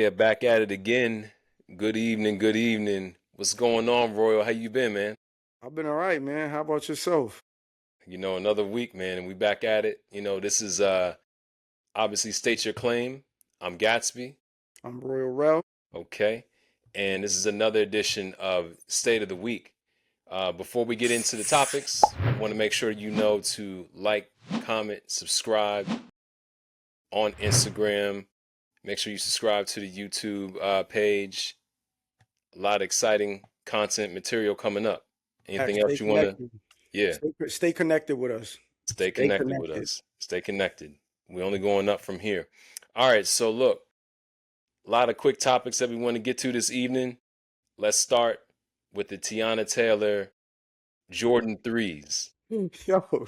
Yeah, back at it again. Good evening, good evening. What's going on, Royal? How you been, man? I've been all right, man. How about yourself? Another week, man, and we back at it. This is obviously State Your Claim. I'm Gatsby, I'm Royal Rel. okay? And this is another edition of State of the Week. Before we get into the topics, I want to make sure you know to like, comment, subscribe on Instagram. Make sure you subscribe to the YouTube page. A lot of exciting content material coming up. Anything Stay else you want to? connected. Yeah, Stay connected with us. stay Stay connected with connected. us. Stay connected. We're only going up from here. All right, so look, a lot of quick topics that we want to get to this evening. Let's start with the Teyana Taylor Jordan 3s. Yo,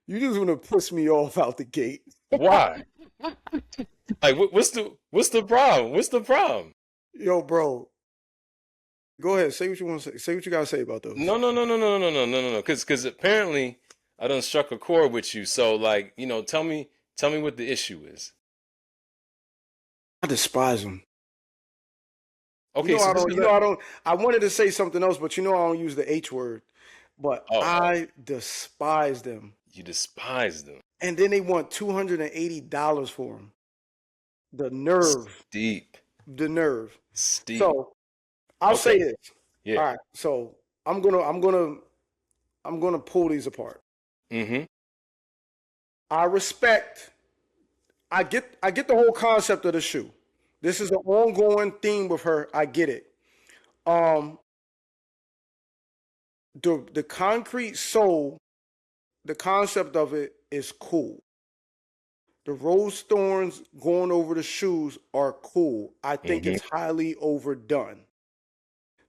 you just want to piss me off out the gate. Why? Like, what's the problem? What's the problem? Yo, bro, go ahead. Say what you want to say. Say what you got to say about those. No, no, no, no, no, no, no, no, no, no. Because apparently I done struck a chord with you. So like, tell me what the issue is. I despise them. Okay, so this is a I don't, I wanted to say something else, but I don't use the H word. But oh, I despise them. you despise them. And then they want $280 for them. The nerve. Steep, The nerve. steep. So I'll say Okay, this. yeah. All right. So I'm gonna pull these apart. Mm-hmm. I respect. I get the whole concept of the shoe. This is an ongoing theme with her. I get it. Um, the concrete sole, the concept of it is cool. The rose thorns going over the shoes are cool. I think Mm-hmm. it's highly overdone.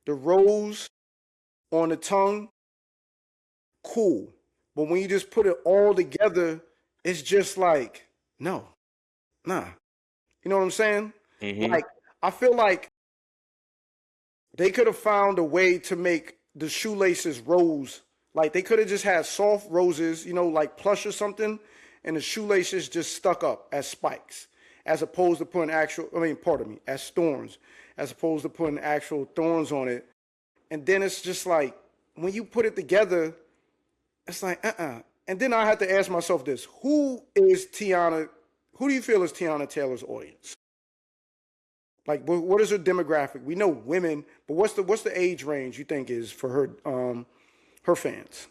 The rose on the tongue, cool. But when you just put it all together, it's just like, no, nah. You know what I'm saying? Mm-hmm. Like, I feel like they could have found a way to make the shoelaces rose. Like, they could have just had soft roses, like plush or something, and the shoelaces just stuck up as spikes, as opposed to putting pardon me, as thorns, as opposed to putting actual thorns on it. And then it's just like, when you put it together, it's like, And then I had to ask myself this: Who is Teyana? Who do you feel is Teyana Taylor's audience? Like, what is her demographic? We know women, but what's the age range you think is for her fans?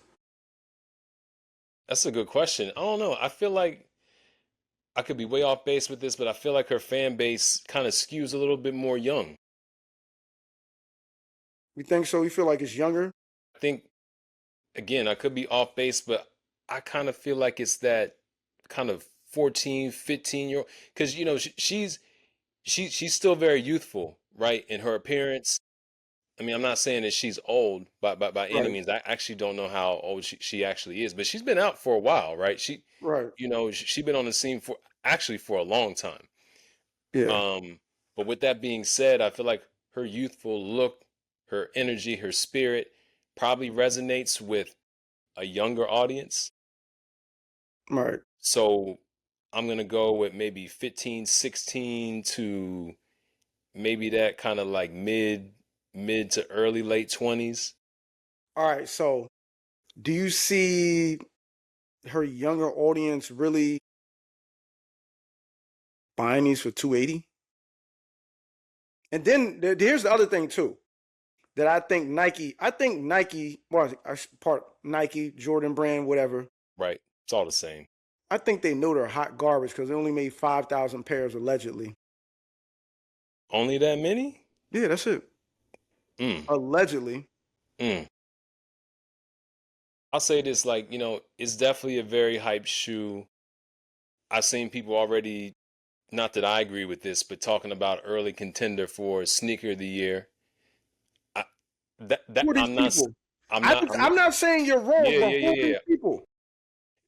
That's a good question. I don't know. I feel like I could be way off base with this, but I feel like her fan base kind of skews a little bit more young. You think so? You feel like it's younger? I think, again, I could be off base, but I kind of feel like it's that kind of 14, 15 year old, because she's still very youthful, right? In her appearance. I mean, I'm not saying that she's old by any Right, means. I actually don't know how old she actually is, but she's been out for a while, right? right. She been on the scene for a long time. Yeah. Um, but with that being said, I feel like her youthful look, her energy, her spirit probably resonates with a younger audience. Right. So I'm gonna go with maybe 15, 16 to maybe that kind of like mid to early late 20s. All right. So, do you see her younger audience really buying these for 280? And then here's the other thing too that I think Nike, well, part Nike, Jordan brand, whatever. Right. It's all the same. I think they know they're hot garbage because they only made 5,000 pairs allegedly. Only that many? Yeah, that's it. Mm, Allegedly. mm. I'll say this, like, it's definitely a very hype shoe. I've seen people already, not that I agree with this, but talking about early contender for sneaker of the year. I, that Who are these I'm not, people? I'm not, I'm not saying you're wrong, yeah, but yeah, who yeah, are yeah, these yeah. people?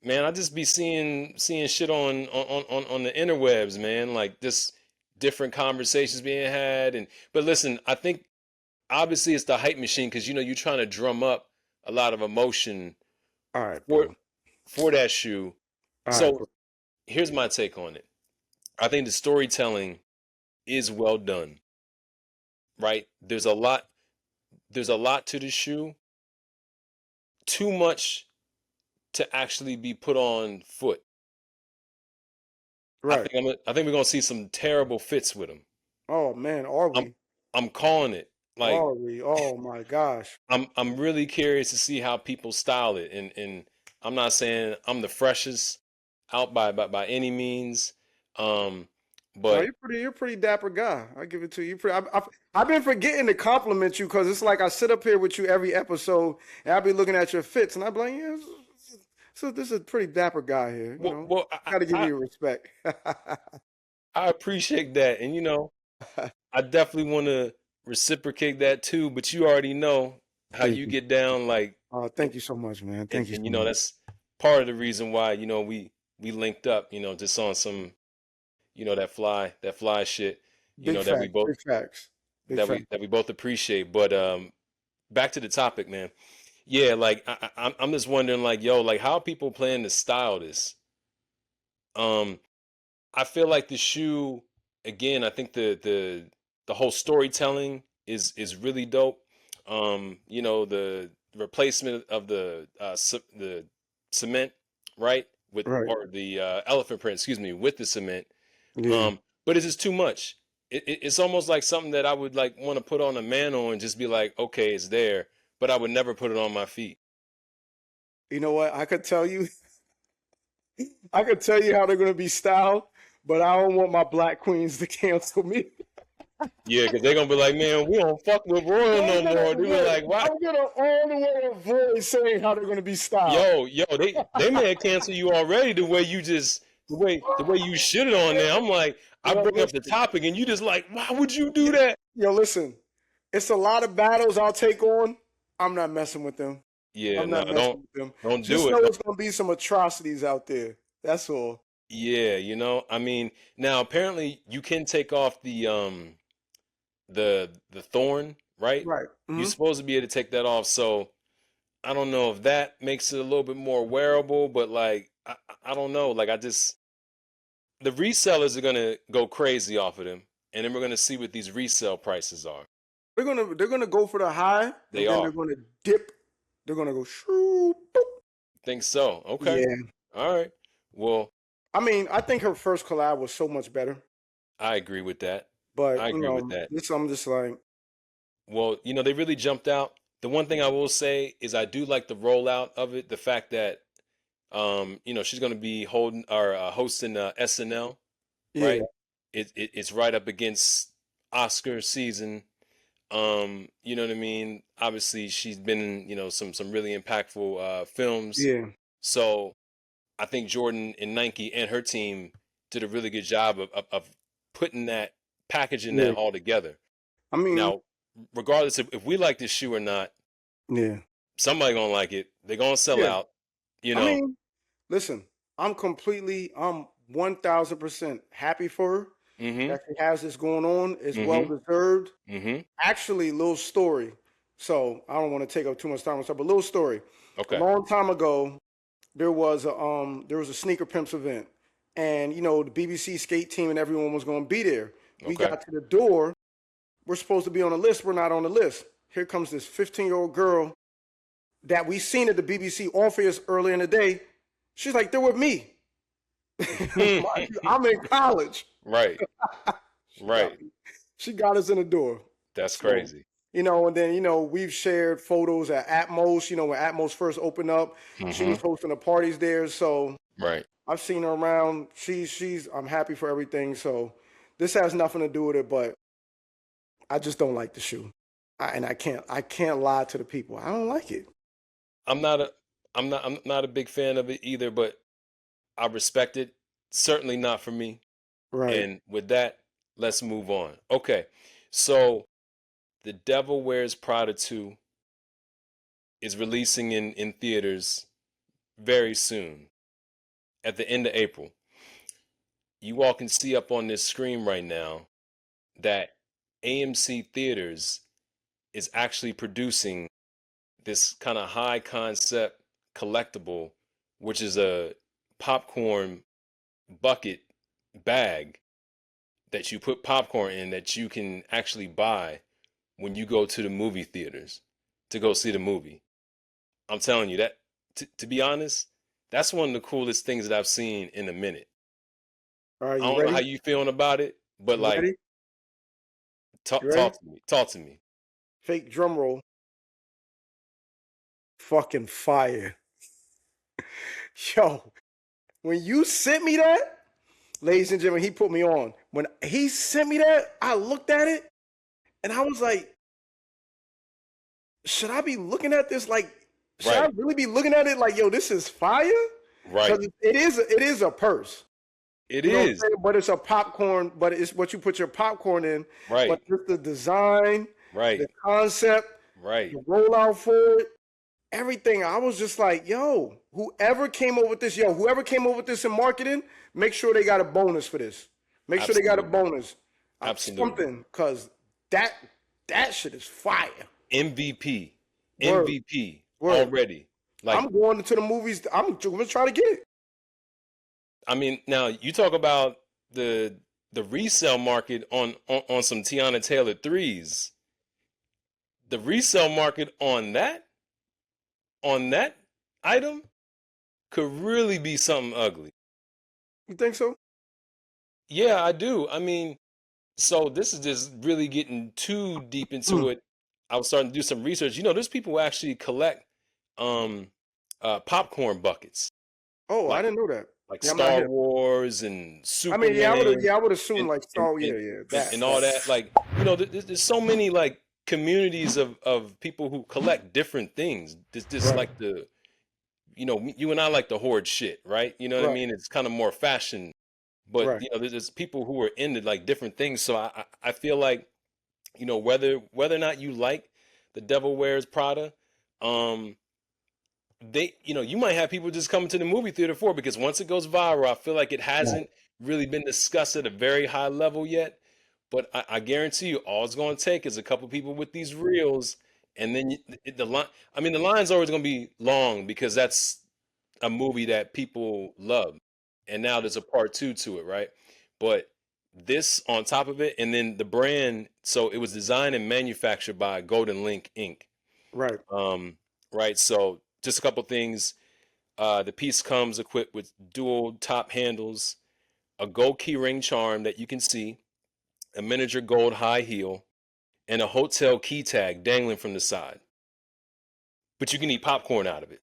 Man, I just be seeing shit on the interwebs, man. Like just different conversations being had, but listen, I think obviously it's the hype machine because you're trying to drum up a lot of emotion All right, for bro. for that shoe. All right, So bro. here's my take on it. I think the storytelling is well done, right? There's a lot to the shoe, too much to actually be put on foot. Right. I think we're gonna see some terrible fits with them. Oh man, are I'm we? I'm calling it. Like Are we? Oh my gosh. I'm really curious to see how people style it, and I'm not saying I'm the freshest out by any means, um, No, but you're pretty dapper guy. I give it to you. I've been forgetting to compliment you because it's like I sit up here with you every episode and I'll be looking at your fits and I'll be like, yeah, so this is a pretty dapper guy here. You well, know, well got to give you respect. I appreciate that, and I definitely want to reciprocate that too. But you already know how Thank you you. get down, like, Thank you so much, man. and, Thank you and so much. that's part of the reason why we linked up, just on some, that fly shit, Big that we facts. both Big facts. Big facts. appreciate. But back to the topic, man. Yeah, like I'm just wondering, like, yo, like, how people plan to style this? Um, I feel like the shoe, again. I think the whole storytelling is really dope. The replacement of the cement, right, with Right. or the elephant print, excuse me, with the cement. Yeah. But it's just too much. It's almost like something that I would like want to put on a mantle and just be like, okay, it's there, but I would never put it on my feet. You know what? I could tell you how they're gonna be styled, but I don't want my black queens to cancel me. Yeah, because they're gonna be like, man, we don't fuck with Royal no more. They were like, why? I'm gonna all the way avoid saying how they're gonna be styled. Yo, they may have canceled you already the way you just the way you shitted on there. I'm like, I Yo, bring up the listen, topic and you just like, why would you do that? listen. It's a lot of battles I'll take on. I'm not messing with them. Yeah, I'm no, not messing with them. don't Just do know it. it's gonna be some atrocities out there. That's all. Yeah, I mean, now apparently you can take off the thorn, right? Right. You're Hmm. supposed to be able to take that off. So I don't know if that makes it a little bit more wearable, but like I don't know. Like, the resellers are gonna go crazy off of them, and then we're gonna see what these resale prices are. They're gonna go for the high, They and then they're are. gonna dip. They're gonna go shoo. Boop. Think so. Okay. Yeah. All right. Well, I mean, I think her first collab was so much better, I agree with that. but I agree with that. this I'm just like, Well, they really jumped out. The one thing I will say is I do like the rollout of it. The fact that she's going to be holding or hosting SNL, yeah, right? It's right up against Oscar season. You know what I mean? Obviously, she's been in, some really impactful films. yeah, So I think Jordan and Nike and her team did a really good job of putting that, packaging yeah. that all together. I mean, Now, regardless if we like this shoe or not, yeah, somebody gonna like it. They're gonna sell yeah. out. You I know. mean, listen, I'm 1,000% happy for her Mm-hmm. that she has this going on. It's well Mm-hmm. deserved. Mm-hmm. Actually, little story. So I don't want to take up too much time with stuff, but little story. A Okay. long time ago, there was a sneaker pimps event, and the BBC skate team and everyone was going to be there. We Okay. got to the door. We're supposed to be on the list. We're not on the list. Here comes this 15-year-old girl that we seen at the BBC office earlier in the day. She's like, they're with me. Mind you, I'm in college. Right. She got Right. me. She got us in the door. That's So, crazy. and then, we've shared photos at Atmos, when Atmos first opened up. She Mm-hmm. was hosting the parties there. So Right. I've seen her around. I'm happy for everything. So this has nothing to do with it, but I just don't like the shoe. And I can't lie to the people. I don't like it. I'm not a I'm not a big fan of it either, but I respect it. Certainly not for me. Right. And with that, let's move on. Okay. So The Devil Wears Prada 2 is releasing in theaters very soon, at the end of April. You all can see up on this screen right now that AMC Theaters is actually producing this kind of high concept collectible, which is a popcorn bucket bag that you put popcorn in that you can actually buy when you go to the movie theaters to go see the movie. I'm telling you that, to be honest, that's one of the coolest things that I've seen in a minute. All right, I you don't know how ready? you feeling about it, but You like, ready? You ready? talk to me. Talk to me. Fake drum roll. Fucking fire. Yo, when you sent me that, ladies and gentlemen, he put me on. When he sent me that, I looked at it and I was like, should I be looking at this like, should I Right, really be looking at it like, yo, this is fire? right. Because it is a purse. It You know what I'm is. saying? But it's a popcorn, but it's what you put your popcorn in. But Right, just the design, right, the concept, right. the rollout for it, everything. I was just like, yo, whoever came up with this, whoever came up with this in marketing, make sure they got a bonus for this. Make sure they got a Absolutely. bonus. Absolutely. Something, because that that shit is fire. MVP. Word, MVP word. already. Like, I'm going to the movies. I'm gonna try to get it. I mean, now you talk about the resale market on some Teyana Taylor threes. The resale market on that item could really be something ugly. You think so? Yeah, I do. I mean, so this is just really getting too deep into Mm. it. I was starting to do some research. There's people who actually collect um popcorn buckets, Oh, I like didn't know that. like Yeah, I'm not Star hip. Wars and I mean, Superman I would assume and like and Star. and Yeah, yeah, and that. all that. Like, there's so many like communities of people who collect different things. This Right, like you and I like the hoard shit, right? You know what I right, mean? It's kind of more fashion, but right. there's people who are into like different things. So I feel like, whether or not you like the Devil Wears Prada, um, you might have people just coming to the movie theater for it, because once it goes viral, I feel like it Right. hasn't really been discussed at a very high level yet. But I guarantee you, all it's going to take is a couple people with these reels, and then the line. I mean, the line's always going to be long because that's a movie that people love, and now there's a part two to it, right? But this on top of it, and then the brand. So it was designed and manufactured by Golden Link Inc. Right. Um, right. So just a couple things. The piece comes equipped with dual top handles, a gold key ring charm that you can see, a miniature gold high heel, and a hotel key tag dangling from the side. But you can eat popcorn out of it.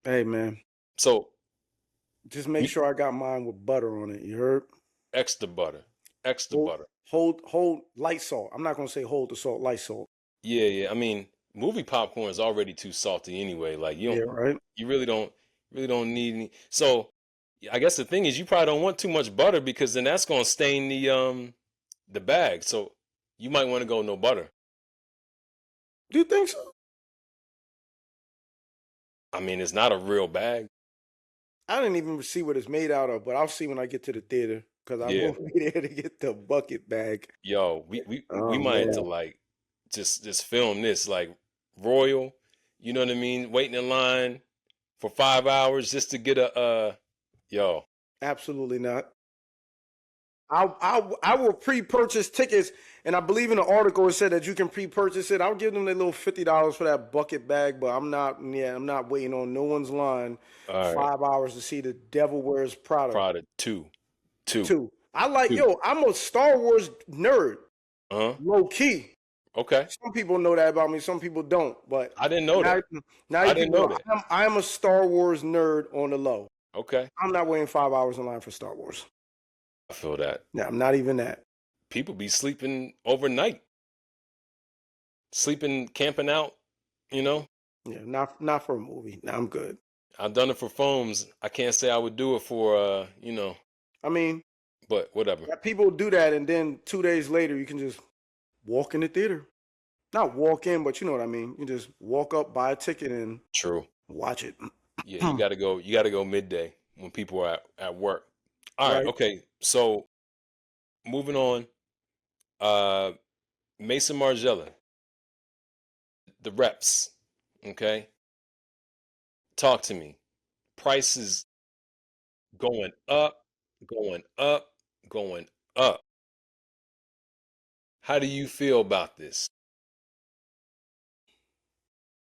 Hey, man, So just make you, sure I got mine with butter on it. You heard? extra butter, extra Hold, butter. hold light salt. I'm not gonna say hold the salt, light salt. Yeah, yeah. I mean, movie popcorn is already too salty anyway. Like, Yeah, right. you really don't need any. So I guess the thing is, you probably don't want too much butter, because then that's gonna stain the bag. So you might want to go no butter. Do you think so? I mean, it's not a real bag. I didn't even see what it's made out of, but I'll see when I get to the theater because I Yeah, won't be there to get the bucket bag. yo, we Oh might have to man, like just film this like Royal. You know what I mean? Waiting in line for 5 hours just to get yo. absolutely not. I will pre-purchase tickets, and I believe in the article it said that you can pre-purchase it. I'll give them their little $50 for that bucket bag, but I'm not. Yeah, I'm not waiting on no one's line All right, 5 hours to see the Devil Wears Prada Prada two, too. I like two. I'm a Star Wars nerd, Uh huh. low key. Okay. Some people know that about me. Some people don't. But I didn't know now, that. now I you didn't people know know that. I'm a Star Wars nerd on the low. Okay. I'm not waiting 5 hours in line for Star Wars. I feel that. Yeah, I'm not even that. People be sleeping overnight, sleeping, camping out, you know? Yeah, not for a movie. Nah, I'm good. I've done it for phones. I can't say I would do it for, I mean, but whatever. yeah, people do that, and then 2 days later, you can just walk in the theater. Not walk in, but you know what I mean. You just walk up, buy a ticket, and True. watch it. Yeah, you gotta go midday when people are at work. All right, Right? okay. So moving on, uh Mason Margiela, the reps. Okay. Talk to me. Prices going up, going up, going up. How do you feel about this?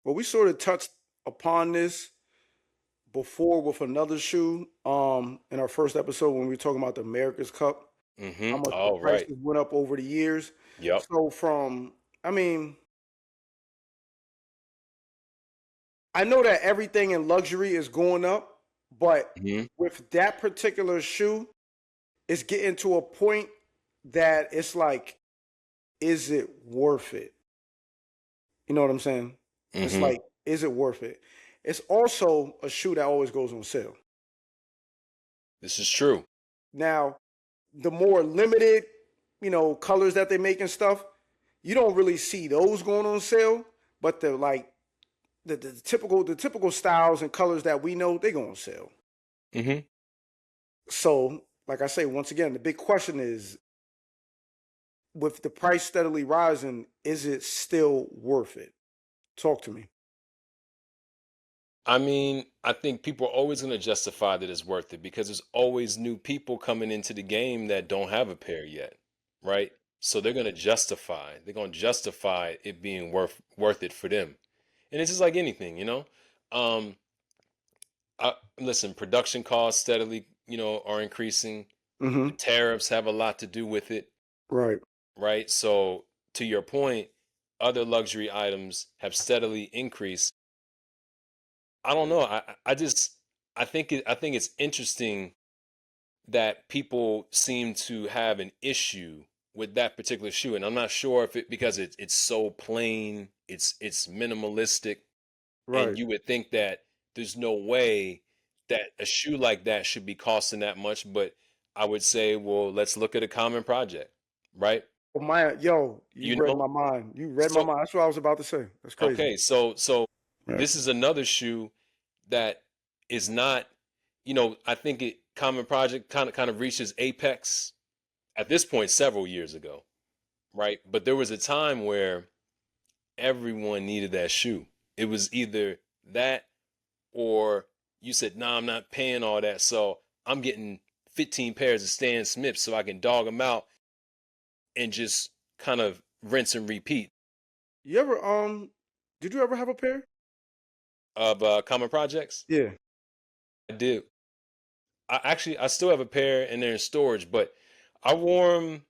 Well, we sort of touched upon this before with another shoe in our first episode when we were talking about the America's Cup, how much the All right. prices went up over the years. Yep. So I know that everything in luxury is going up, but hmm with that particular shoe, it's getting to a point that it's like, is it worth it? You know what I'm saying? It's hmm like, is it worth it? It's also a shoe that always goes on sale. This is true. Now, the more limited, colors that they make and stuff, you don't really see those going on sale. But the typical styles and colors that we know, they go on sale. hmm So, like I say, once again, the big question is, with the price steadily rising, is it still worth it? Talk to me. I mean, I think people are always going to justify that it's worth it because there's always new people coming into the game that don't have a pair yet, right? So they're going to justify it being worth it for them. And it's just like anything, you know. Um, listen, production costs steadily, are increasing. The Mm-hmm. tariffs have a lot to do with it, Right. right? So to your point, other luxury items have steadily increased. I don't know. I think it's interesting that people seem to have an issue with that particular shoe, and I'm not sure if because it's so plain, it's minimalistic, and Right. you would think that there's no way that a shoe like that should be costing that much. But I would say, well, let's look at a common project, right? Oh, you You read know, my mind. You read my so mind. That's what I was about to say. That's crazy. okay, so Right. this is another shoe that is not, I think it Common Project kind of reaches apex at this point several years ago, right? But there was a time where everyone needed that shoe. It was either that or you said, "Nah, I'm not paying all that, so I'm getting 15 pairs of Stan Smiths so I can dog them out and just kind of rinse and repeat You ever did you ever have a pair? of Common Projects." Yeah. I did. I still have a pair and they're in storage, but I wore them.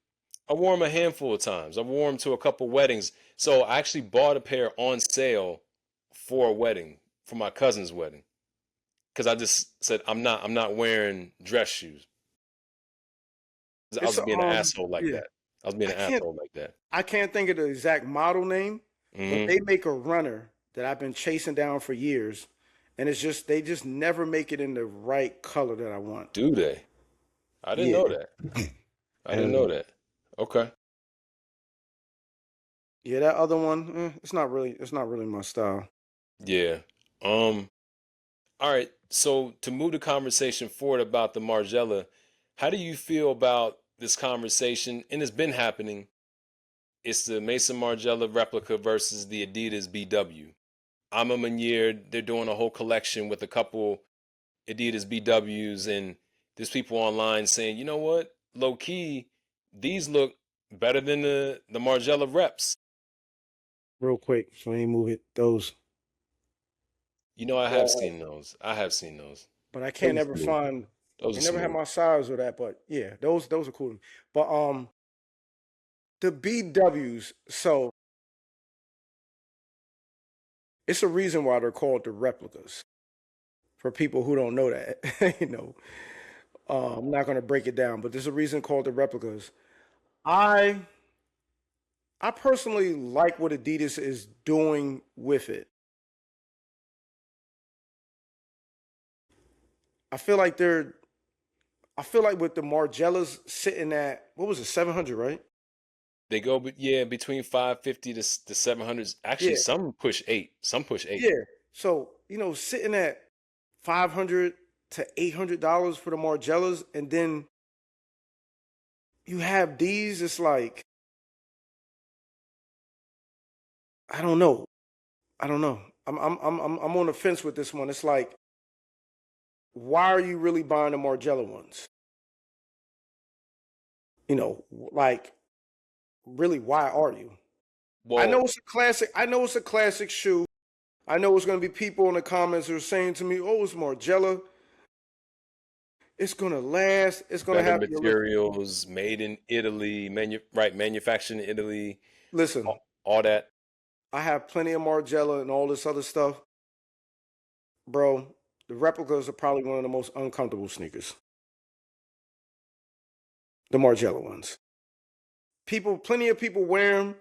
I wore them a handful of times. I wore them to a couple weddings. So I actually bought a pair on sale for a wedding, for my cousin's wedding, because I just said I'm not wearing dress shoes. I It's was a being an asshole like yeah. that. I was being I an can't asshole like that. I can't think of the exact model name, but hmm they make a runner that I've been chasing down for years, and they just never make it in the right color that I want. Do they? I didn't Yeah. know that. I didn't know And that. Okay. yeah, that other one, it's not really my style. Yeah. Um. All right. So to move the conversation forward about the Margiela, how do you feel about this conversation? And it's been happening. It's the Mason Margiela replica versus the Adidas BW. I'm a Meunier. They're doing a whole collection with a couple Adidas BWs, and there's people online saying, you know what, low key, these look better than the Margiela reps. Real quick, so you move it those. I Yeah, have seen those. I have seen those. but I can't Those are ever smooth. find. Those I are never had smooth. my size or that, but yeah, those are cool. But the BWs. So it's a reason why they're called the replicas. For people who don't know that, I'm not gonna break it down, but there's a reason called the replicas. I I personally like what Adidas is doing with it. I feel like they're. I feel like with the Margellas sitting at what was it, 700, right? They go, but yeah, between 550 to 700s. Actually, Yeah, some push eight. Some push eight. yeah. So sitting at 500 to $800 for the Margellas, and then you have these. It's like I don't know. I don't know. I'm on the fence with this one. It's like, why are you really buying the Margiela ones? like really, why are you? I know Well, it's a classic. I know it's a classic shoe. I know it's going to be people in the comments who are saying to me, "Oh, it's Margiela. It's going to last. It's going to better have the original." materials, made in Italy, manufactured in Italy, Listen, all that. I have plenty of Margiela and all this other stuff, bro. The replicas are probably one of the most uncomfortable sneakers. The Margiela ones. Plenty of people wear them,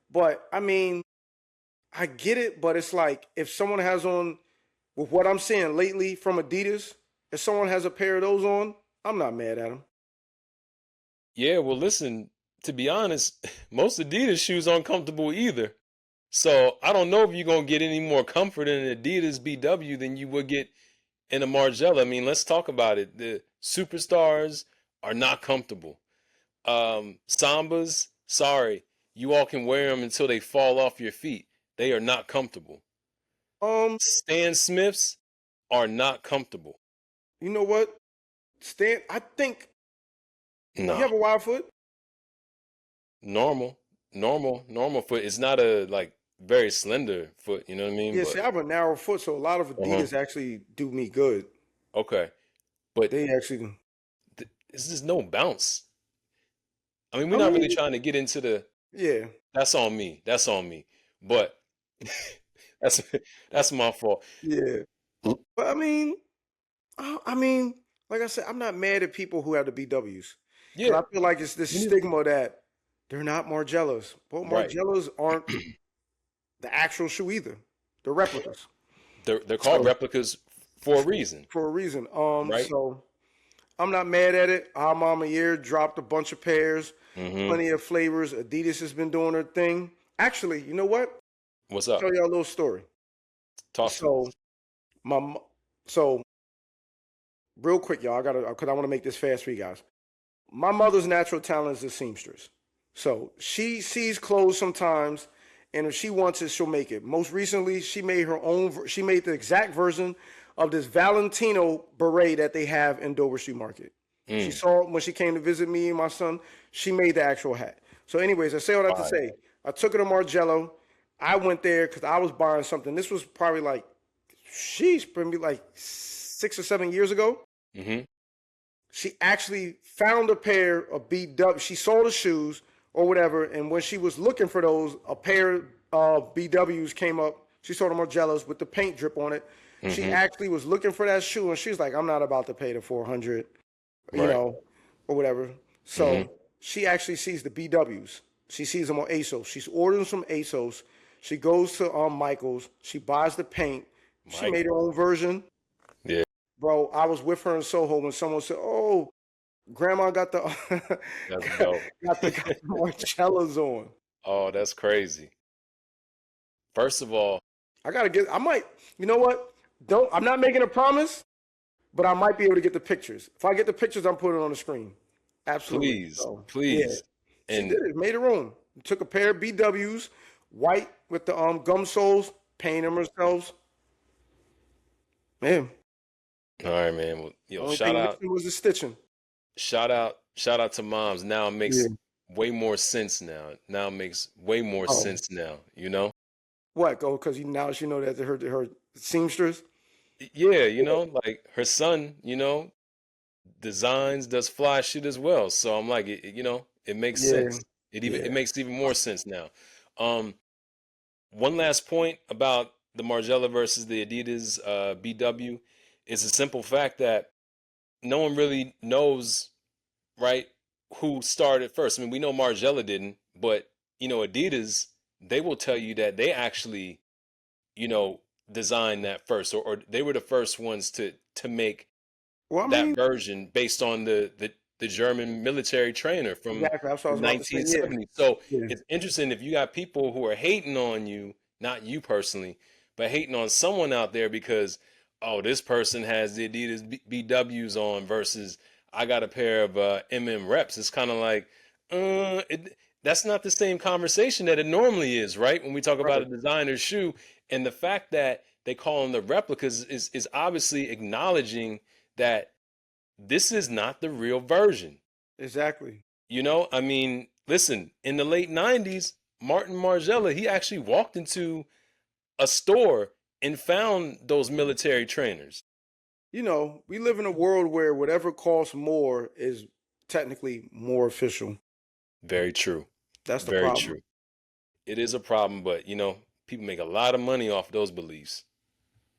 but I mean, I get it, but it's like if someone has on, with what I'm seeing lately from Adidas, if someone has a pair of those on, I'm not mad at them. Yeah, well, listen, to be honest, most Adidas shoes aren't comfortable either. So I don't know if you're gonna get any more comfort in an Adidas BW than you would get in a Margiela. I mean, let's talk about it. The superstars are not comfortable. Sambas, sorry, you all can wear them until they fall off your feet. They are not comfortable. Um, Stan Smiths are not comfortable. you know what? Stan, I think you No, have a wide foot. normal foot. It's not a like very slender foot. You know what I mean? Yeah, see, But I have a narrow foot, so a lot of uh-huh. Adidas actually do me good. Okay, but They actually, it's just no bounce. I mean, we're I not really mean, trying to get into the yeah, that's on me. That's on me. But that's that's my fault. yeah. But I mean, like I said, I'm not mad at people who have the BWs Yeah, because I feel like it's this me neither. stigma that they're not Margellas. But Right. Margellas aren't the actual shoe either. They're replicas. They're called So replicas for a reason, for a reason. right? So I'm not mad at it. Our Mama Year dropped a bunch of pairs, Mm-hmm. plenty of flavors. Adidas has been doing their thing. Actually, you know what? What's Tell up? y'all a little story. Talk to me. So my mo- so real quick, y'all. I gotta because I want to make this fast for you guys. My mother's natural talent is a seamstress. So she sees clothes sometimes, and if she wants it, she'll make it. Most recently, she made her own. She made the exact version of this Valentino beret that they have in Dover Street Market. She Mm. saw it when she came to visit me and my son. She made the actual hat. So, anyways, I say all that to Fire. say, I took her to Margello. I went there because I was buying something. This was probably like, sheesh, probably like 6 or 7 years ago. Mm-hmm. She actually found a pair of BW. She saw the shoes or whatever, and when she was looking for those, a pair of BWs came up. She saw the Margellas with the paint drip on it. She Mm-hmm. actually was looking for that shoe, and she's like, "I'm not about to pay the 400, Right. or whatever." Mm-hmm. So she actually sees the BWs. She sees them on ASOS. She's ordering some ASOS. She goes to Michael's. She buys the paint. She made her Michael. own version. Yeah. Bro, I was with her in Soho when someone said, "Oh, Grandma got the That's dope. got the Marcellas on." Oh, that's crazy. First of all, I gotta get. I might. You know what? Don't. I'm not making a promise, but I might be able to get the pictures. If I get the pictures, I'm putting it on the screen. Absolutely. please, So yeah, please. she did And it. Made her own. Took a pair of BWs, white with the gum soles, painted them herself. Man, all right, man. Well, yo, only thing missing was the stitching. shout out to moms. Now it Yeah. makes way more sense now. Now it makes way more Oh, sense now, you know? what? Go because now she know that her seamstress. Yeah, Yeah. like her son, designs, does fly shit as well. So I'm like, it makes Yeah. sense. It Yeah. makes even more sense now. Um, One last point about the Margiela versus the Adidas BW is a simple fact that no one really knows, right, who started first. I mean, we know Margiela didn't, but Adidas, they will tell you that they actually, you know, designed that first, or they were the first ones to make Well, I that mean, version based on the German military trainer from exactly. That's what I the was about to say. Yeah. 1970s. So Yeah. it's interesting if you got people who are hating on you, not you personally, but hating on someone out there because, oh, this person has the Adidas BWs on versus I got a pair of reps. It's kind of like, that's not the same conversation that it normally is, right? When we talk about a Right. designer shoe, and the fact that they call them the replicas is obviously acknowledging that this is not the real version. Exactly. You know, I mean, listen, in the late 90s, Martin Margiela, he actually walked into a store and found those military trainers. You know, we live in a world where whatever costs more is technically more official. Very true. That's the Very problem, true. It is a problem, but you know, people make a lot of money off those beliefs,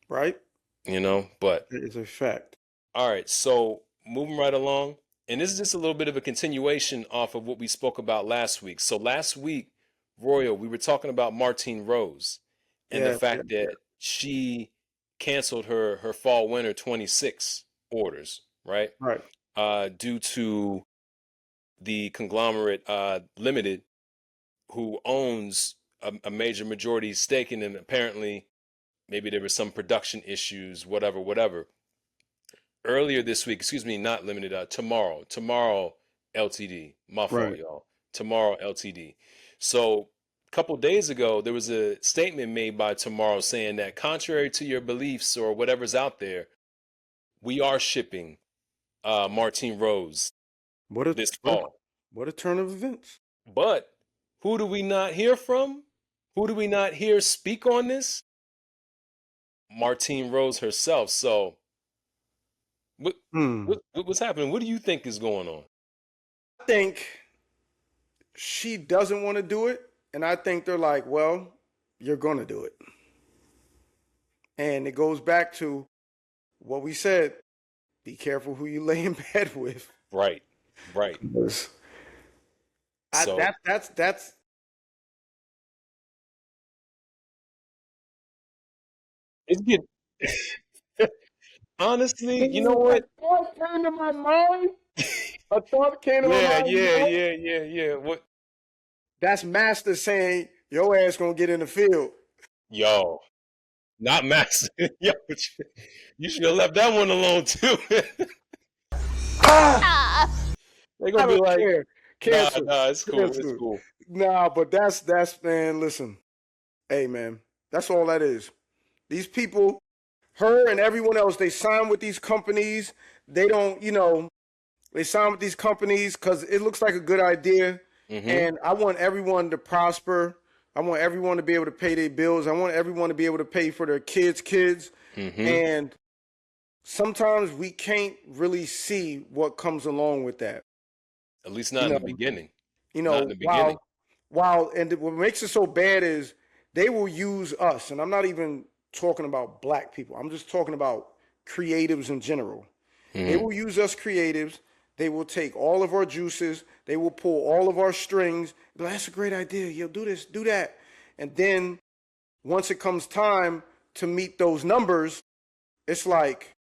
right? you know, but It is a fact. all right, so moving right along, and this is just a little bit of a continuation off of what we spoke about last week. So last week, Royal, we were talking about Martine Rose and the Yeah, yeah, fact yeah. that she canceled her fall winter 26 orders, right? Right. Due to the conglomerate Limited, who owns a major majority stake in it. Apparently, maybe there was some production issues, whatever, whatever. Earlier this week, excuse me, not Limited, tomorrow Ltd. My fault, Right. y'all. Tomorrow Ltd. So a couple days ago, there was a statement made by Tomorrow saying that contrary to your beliefs or whatever's out there, we are shipping Martine Rose What a this what a fall. what a turn of events. But who do we not hear from? Who do we not hear speak on this? Martine Rose herself. So what Hmm. what's happening? What do you think is going on? I think she doesn't want to do it, and I think they're like, well, you're gonna do it. And it goes back to what we said: be careful who you lay in bed with. Right, right. Yes. I, So that's it's good. Honestly, you know a what? thought came to my mind. A thought came to my Yeah, mind. yeah, yeah, yeah, yeah. What? That's Master saying your ass gonna get in the field. Yo, not Max. Yo, you should have left that one alone too. Ah, They're I gonna be don't like, care. nah, Cancel. nah, it's cool, it's Cancel. cool. Nah, but that's man, listen. Hey man, that's all that is. These people, her and everyone else, they sign with these companies. They don't, they sign with these companies because it looks like a good idea. Mm-hmm. And I want everyone to prosper. I want everyone to be able to pay their bills. I want everyone to be able to pay for their kids. Mm-hmm. And sometimes we can't really see what comes along with that. At least You not in the know, beginning. you Not in know, the beginning. while and what makes it so bad is they will use us, and I'm not even talking about black people. I'm just talking about creatives in general. They Mm-hmm. will use us creatives. They will take all of our juices. They will pull all of our strings. That's a great idea. Yo, do this, do that. And then once it comes time to meet those numbers, it's like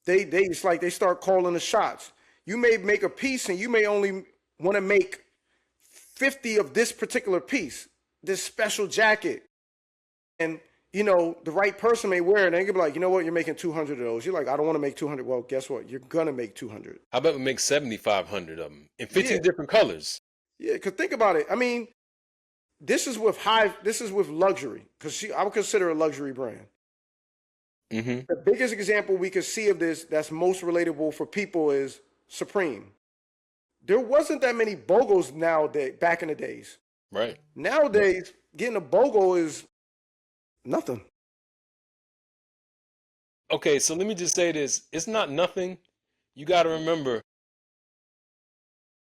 it's like they start calling the shots. You may make a piece and you may only want to make 50 of this particular piece, this special jacket. And the right person may wear it and they can be like, you know what, you're making 200 of those. You're like, I don't want to make 200. Well, guess what? You're going to make 200. How about we make 7,500 of them in Yeah. 15 different colors? Yeah. Cause think about it. I mean, this is with luxury because I would consider a luxury brand. Mm-hmm. The biggest example we could see of this that's most relatable for people is Supreme. There wasn't that many BOGOs nowadays, back in the days. Right. Nowadays, getting a BOGO is nothing. Okay, so let me just say this. It's not nothing. You got to remember,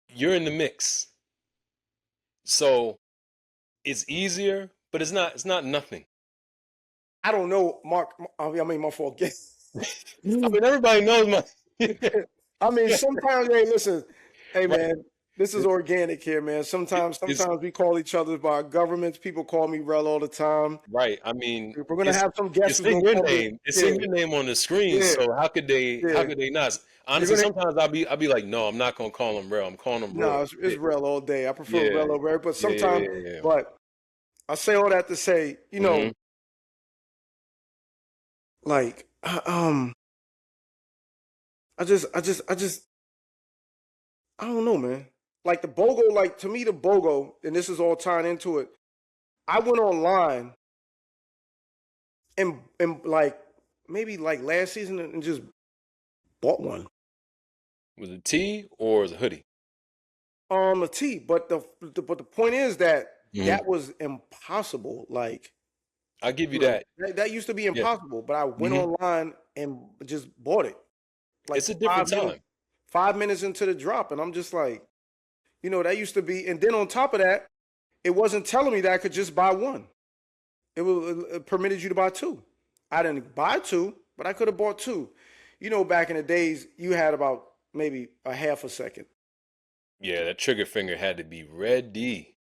you're in the mix. So it's easier, but it's not nothing. I don't know, Mark. I mean, my fault. I mean, everybody knows my I mean, sometimes, hey, listen, hey, right. man, this is organic here, man. Sometimes, It's sometimes we call each other by our governments. People call me Rel all the time. right. I mean, If we're gonna have some guests it's who's in gonna your call me, name. It's yeah, in your name on the screen. yeah, So how yeah. could they not? You're Honestly, gonna sometimes I'll be like, no, I'm not gonna call him Real. I'm calling him no, Royal. it's Rel all day. I prefer Yeah, Rel over, but yeah, yeah, sometimes, yeah, yeah. but I say all that to say, Mm-hmm. like, I don't know, man. Like the BOGO, like to me, the BOGO, and this is all tying into it. I went online and like maybe like last season and just bought one. Was it T or was it hoodie? A T. But the point is that Hmm. that was impossible. Like, I'll give you you know, that. that used to be Yeah. impossible. But I went Hmm. online and just bought it. Like It's a different 5 minutes, time. 5 minutes into the drop, and I'm just like, that used to be. And then on top of that, it wasn't telling me that I could just buy one. It permitted you to buy two. I didn't buy two, but I could have bought two. Back in the days, you had about maybe a half a second, Yeah, that trigger finger had to be ready.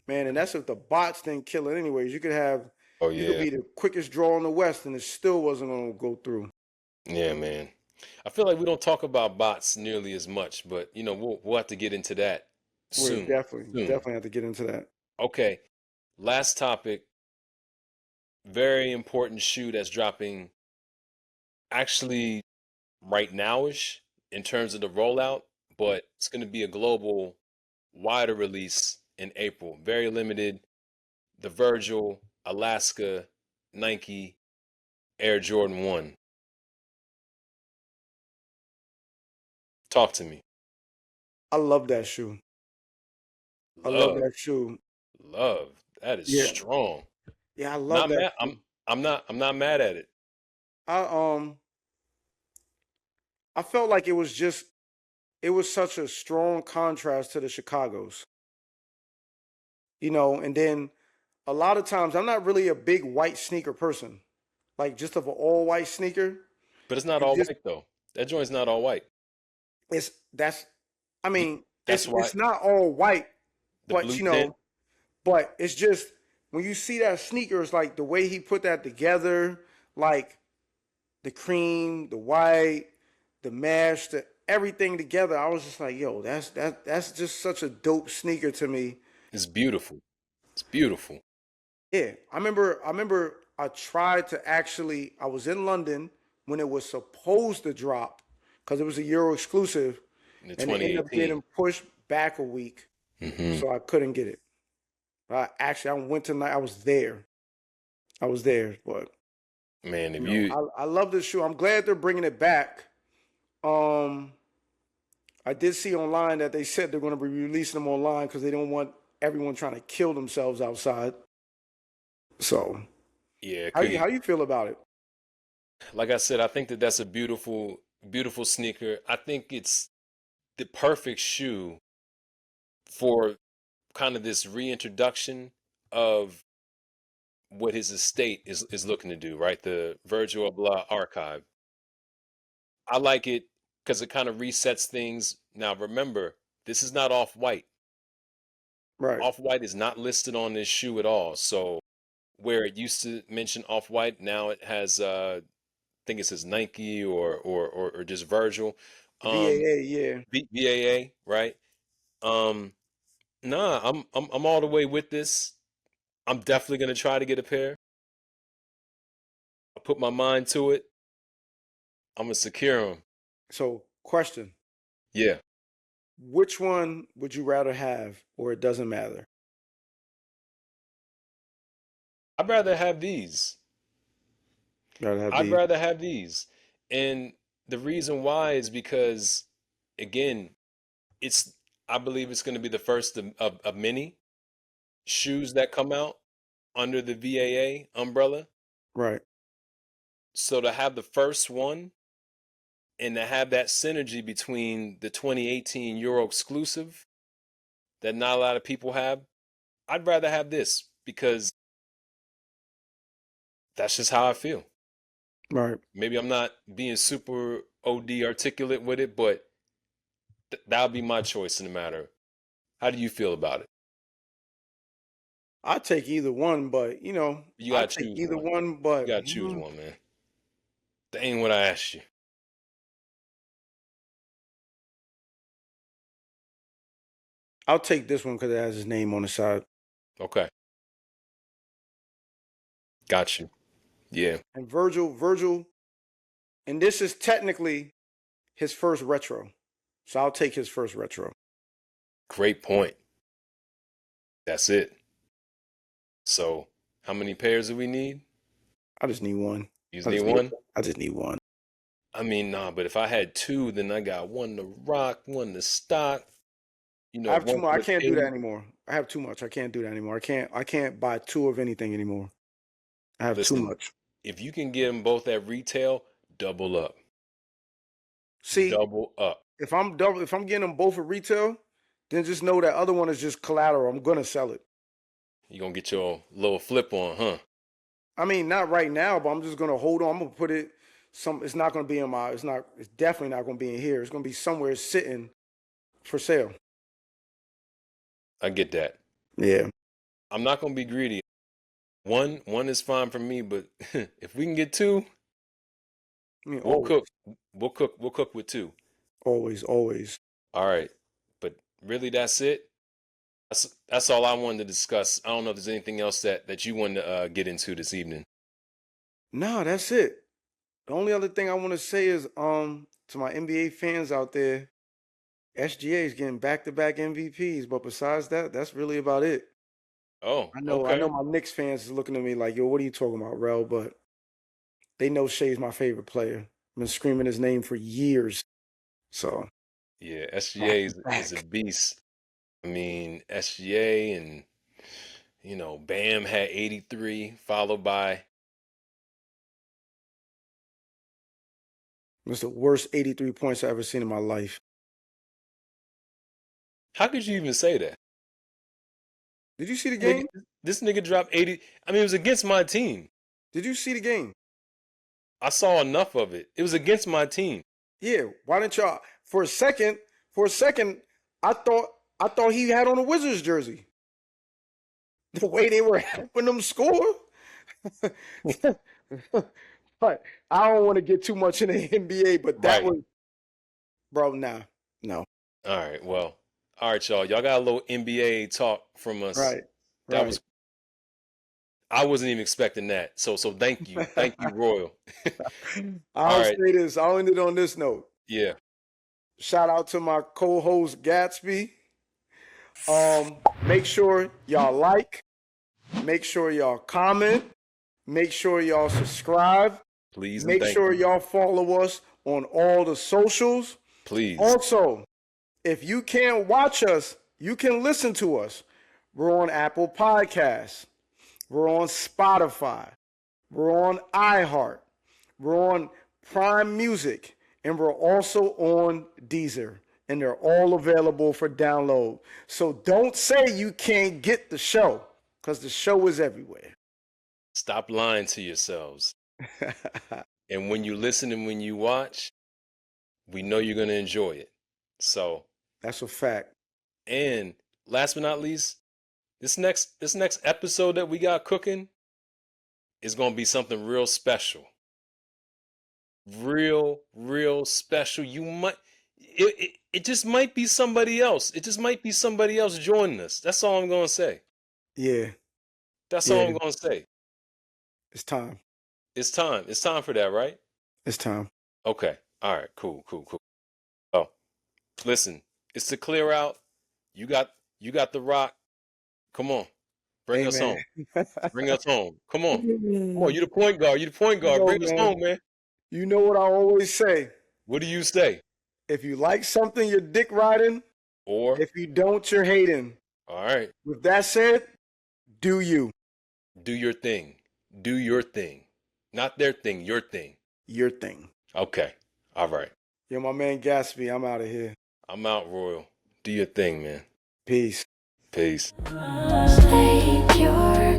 man. And that's if the bots didn't kill it. Anyways, Oh you could yeah. be the quickest draw in the West, and it still wasn't gonna go through. Yeah, man. I feel like we don't talk about bots nearly as much, but we'll have to get into that We're soon. Soon. definitely have to get into that. Okay. Last topic. Very important shoe that's dropping actually right nowish in terms of the rollout, but it's going to be a global, wider release in April. Very limited. The Virgil Alaska Nike Air Jordan 1. Talk to me. I love that shoe. I love Love, that shoe. love. That is Yeah, strong. yeah, I love Not that mad. shoe. I'm not mad at it. I I felt like it was such a strong contrast to the Chicago's. And then a lot of times I'm not really a big white sneaker person, like just of an all white sneaker. But it's not It all just white though. That joint's not all white. it's that's I You, mean, that's why it's not all white, the but blue tint but it's just when you see that sneaker, it's like the way he put that together, like the cream, the white, the mesh, everything together. I was just like, yo, that's just such a dope sneaker to me. is beautiful. It's beautiful. Yeah, I remember I tried to actually I was in London when it was supposed to drop because it was a Euro exclusive In the and it ended up 2018. getting pushed back a week, Hmm. so I couldn't get it. I went tonight. I was there. I was there, but Man, if you I love this shoe. I'm glad they're bringing it back. Um, I did see online that they said they're going to be releasing them online because they don't want everyone trying to kill themselves outside. So, yeah, how could you get how you feel about it? like I said, I think that that's a beautiful, beautiful sneaker. I think it's the perfect shoe for kind of this reintroduction of what his estate is looking to do, right? The Virgil Abloh archive. I like it because it kind of resets things. Now, remember, this is not off white. Right. Off white is not listed on this shoe at all. So, where it used to mention off white, now it has, I think it says Nike or just Virgil. Um, VAA, yeah. VAA, right? Um, nah, I'm all the way with this. I'm definitely gonna try to get a pair. I put my mind to it. I'm gonna secure them. So, question: Yeah, which one would you rather have, or it doesn't matter? I'd rather have these. Rather have I'd these. rather have these. And the reason why is because, again, it's I believe it's going to be the first of many shoes that come out under the VAA umbrella. Right. So to have the first one and to have that synergy between the 2018 Euro exclusive that not a lot of people have, I'd rather have this because that's just how I feel. Right. Maybe I'm not being super OD articulate with it, but that'll be my choice in the matter. How do you feel about it? I take either one, but You I gotta take choose either one. one, You but gotta choose one, man. That ain't what I asked you. I'll take this one because it has his name on the side. Okay, got you. Yeah, And Virgil, and this is technically his first retro, so I'll take his first retro. great point. That's it. So, how many pairs do we need? I just need one. You just I need just need. one? I just need one. I mean, nah, but if I had two, then I got one to rock, one to stock. I have too one much. for I the can't do that team. anymore. I have too much. I can't do that anymore. I can't buy two of anything anymore. I have too Listen, much. if you can get them both at retail, double up. See, Double up. if I'm getting them both at retail, then just know that other one is just collateral. I'm gonna sell it. You're gonna get your little flip on, huh? I mean, not right now, but I'm just gonna hold on. I'm gonna put it it's not gonna be in my it's definitely not gonna be in here. It's gonna be somewhere sitting for sale. I get that. Yeah. I'm not gonna be greedy. One is fine for me, but if we can get two, I mean, we'll always, cook. We'll cook with two. always, always. All right. But really that's it. That's all I wanted to discuss. I don't know if there's anything else that you wanted to get into this evening. No, that's it. The only other thing I want to say is to my NBA fans out there, SGA is getting back-to-back MVPs, but besides that, that's really about it. Oh, I know okay. my Knicks fans is looking at me like, yo, what are you talking about, Rel? But they know Shea's my favorite player. I've been screaming his name for years. So Yeah, back SGA to is a back. beast. I mean, SGA and Bam had 83, followed by It's the worst 83 points I've ever seen in my life. how could you even say that? Did you see the Nigga, game? this nigga dropped 80. I mean, it was against my team. Did you see the game? I saw enough of it. It was against my team. Yeah. Why didn't y'all for a second, I thought he had on a Wizards jersey. The way they were helping them score. But I don't want to get too much in the NBA, but that Right. was, bro, nah, no. All right. Well, all right, y'all. Y'all got a little NBA talk from us. Right, That right. was I wasn't even expecting that. So thank you. Thank you, Royal. All I'll right. say this. I'll end it on this note. Yeah. Shout out to my co-host Gatsby. Make sure y'all like, make sure y'all comment, make sure y'all subscribe, Please and make thank sure you. y'all follow us on all the socials. Please. Also, if you can't watch us, you can listen to us. We're on Apple Podcasts. We're on Spotify. We're on iHeart. We're on Prime Music. And we're also on Deezer. And they're all available for download. So don't say you can't get the show, because the show is everywhere. Stop lying to yourselves. And when you listen and when you watch, we know you're going to enjoy it. So, That's a fact. and last but not least, this next episode that we got cooking is going to be something real special. Real special. It just might be somebody else. It just might be somebody else joining us. That's all I'm going to say. Yeah, That's all yeah, I'm going to say. it's time. It's time. It's time for that, right? It's time. Okay. All right. Cool. Oh, listen. It's to clear out. You got the rock. Come on. Bring us Amen. home. Bring us home. Come on. Come on. You the point guard. You the point guard. Yo, Bring us man, home, man. you know what I always say. What do you say? If you like something, you're dick riding. Or, If you don't, you're hating. all right, With that said, do you. do your thing. Do your thing. Not their thing, your thing. Your thing. Okay. All right. Yo, my man Gatsby, I'm out of here. I'm out, Royal. Do your thing, man. Peace. Peace. Claim your